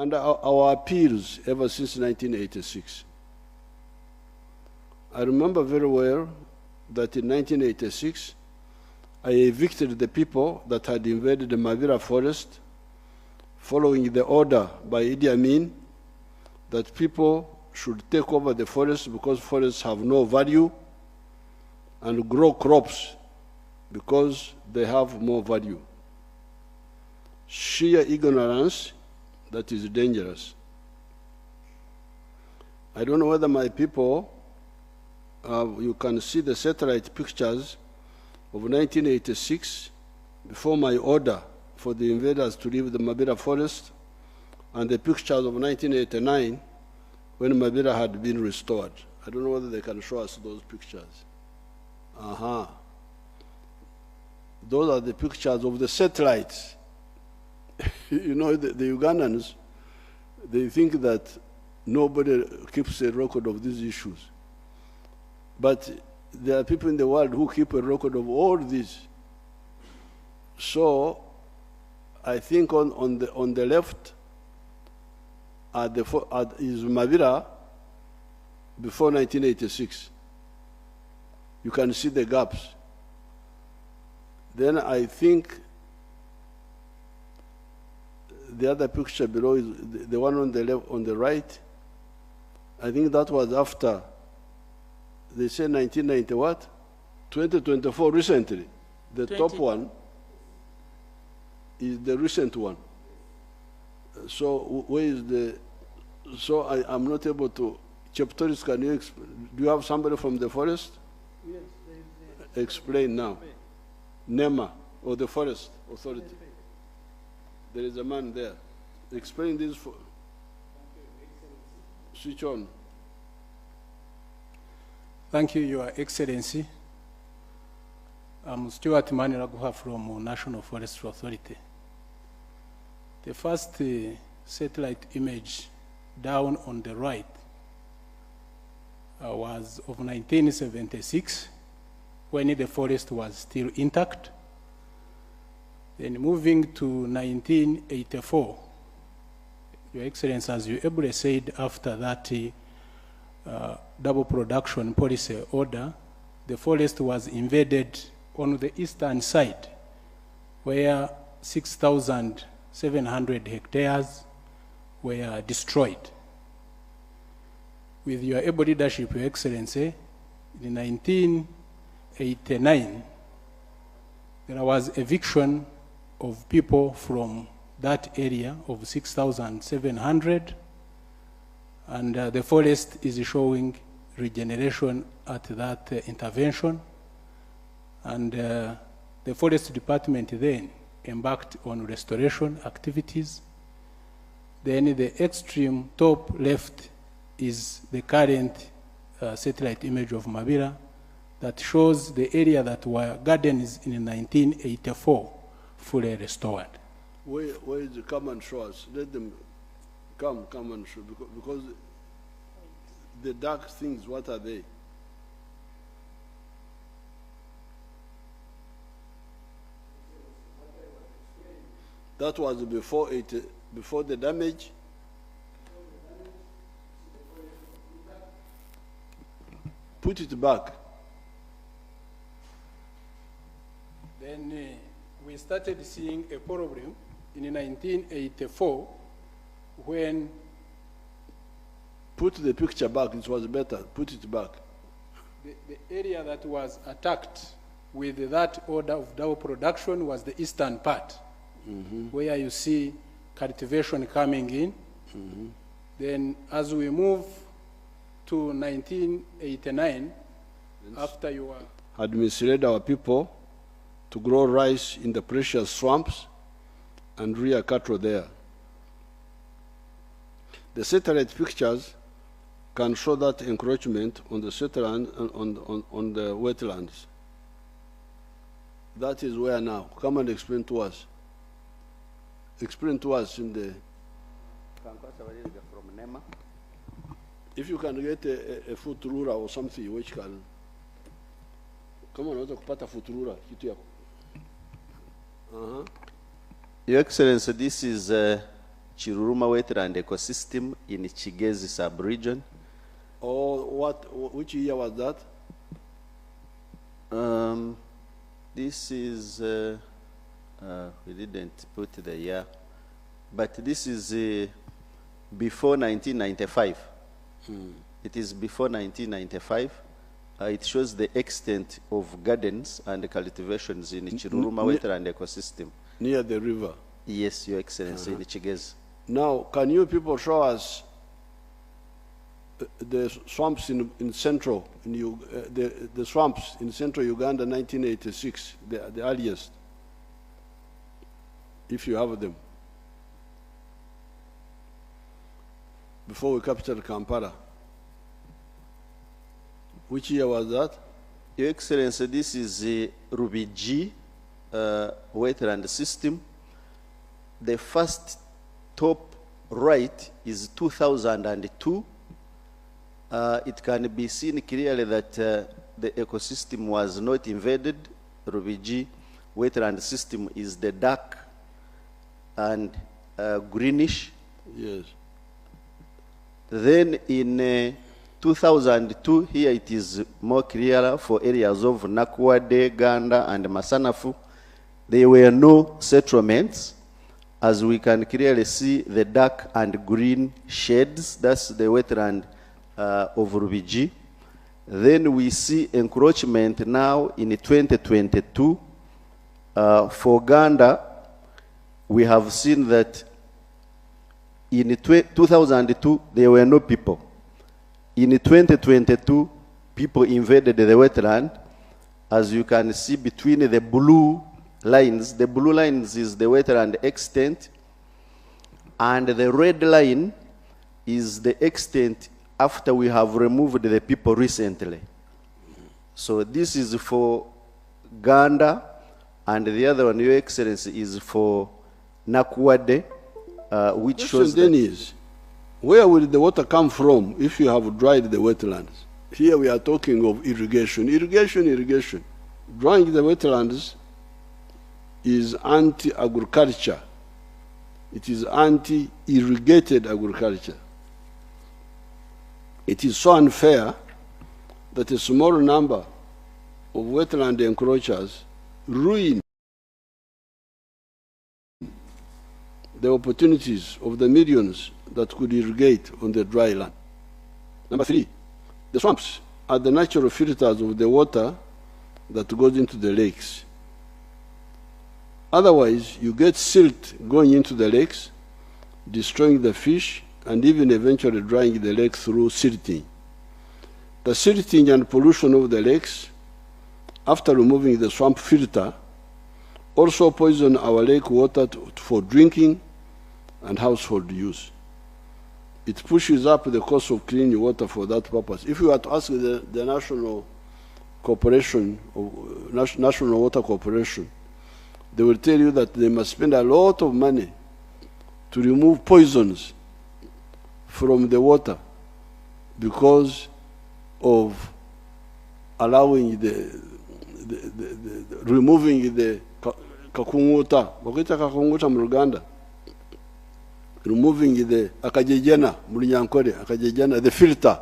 and our appeals ever since 1986. I remember very well that in 1986, I evicted the people that had invaded the Mavira forest, following the order by Idi Amin that people should take over the forest because forests have no value, and grow crops because they have more value. Sheer ignorance that is dangerous. I don't know whether my people, you can see the satellite pictures of 1986 before my order for the invaders to leave the Mabira forest, and the pictures of 1989 when Mabira had been restored. I don't know whether they can show us those pictures. Those are the pictures of the satellites. You know, the Ugandans, they think that nobody keeps a record of these issues. But there are people in the world who keep a record of all this. So I think on the left is Mavira before 1986. You can see the gaps. Then I think the other picture below is the one on the left, on the right. I think that was after, they say 1990 what? 2024 recently. The 20. Top one is the recent one. So where is the, so I'm not able to, Cheptoris, can you, do you have somebody from the forest? Yes, explain now. NEMA, or the Forest Authority. There is a man there. Explain this for. Switch on. Thank you, Your Excellency. I'm Stuart Maniraguha from National Forestry Authority. The first satellite image down on the right was of 1976, when the forest was still intact. Then moving to 1984, Your Excellency, as you ably said, after that double production policy order, the forest was invaded on the eastern side, where 6,700 hectares were destroyed. With your able leadership, Your Excellency, in 1989, there was eviction of people from that area of 6,700, and the forest is showing regeneration at that intervention. And the Forest Department then embarked on restoration activities. Then the extreme top left is the current satellite image of Mabira that shows the area that were gardens in 1984 fully restored. Where is the come and show us? Let them come and show, because the dark things, what are they? That was before the damage. Put it back. Then we started seeing a problem in 1984 when... Put the picture back, it was better. Put it back. The area that was attacked with that order of double production was the eastern part, where you see cultivation coming in. Then as we move to 1989, after you had misled our people to grow rice in the precious swamps and rear cattle there. The satellite pictures can show that encroachment on the satellite on the wetlands. That is where now. Come and explain to us. Explain to us in the... From NEMA. If you can get a foot ruler or something which can... Come on, let's put a foot ruler. Your Excellency, this is Chiruruma wetland ecosystem in Chigezi sub-region. Which year was that? This is, we didn't put the year, but this is before 1995. It is before 1995. It shows the extent of gardens and cultivations in Chiruruma wetland ecosystem. Near the river? Yes, Your Excellency, in Chigezi. Now, can you people show us the swamps in central, the swamps in central Uganda, 1986, the earliest, if you have them, before we captured Kampala? Which year was that? Your Excellency, this is the Rubiji wetland system. The first top right is 2002. It can be seen clearly that the ecosystem was not invaded. Rubiji wetland system is the dark and greenish. Yes. Then in 2002, here it is more clear for areas of Nakwade, Ganda, and Masanafu. There were no settlements. As we can clearly see the dark and green shades, that's the wetland of Rubiji. Then we see encroachment now in 2022. For Ganda, we have seen that in 2002, there were no people. In 2022, people invaded the wetland. As you can see between the blue lines is the wetland extent, and the red line is the extent after we have removed the people recently. So this is for Ganda, and the other one, Your Excellency, is for Nakwade, which shows then is, where will the water come from if you have dried the wetlands? Here we are talking of irrigation. Irrigation. Drying the wetlands is anti-agriculture. It is anti-irrigated agriculture. It is so unfair that a small number of wetland encroachers ruin the opportunities of the millions that could irrigate on the dry land. Number 3, the swamps are the natural filters of the water that goes into the lakes. Otherwise, you get silt going into the lakes, destroying the fish, and even eventually drying the lake through silting. The silting and pollution of the lakes, after removing the swamp filter, also poison our lake water for drinking and household use. It pushes up the cost of clean water for that purpose. If you were to ask the National Corporation, National Water Corporation, they will tell you that they must spend a lot of money to remove poisons from the water because of allowing removing the kakunguta, bakita kakunguta mu Uganda, removing the akajejana, mulinyankore, akajejana, the filter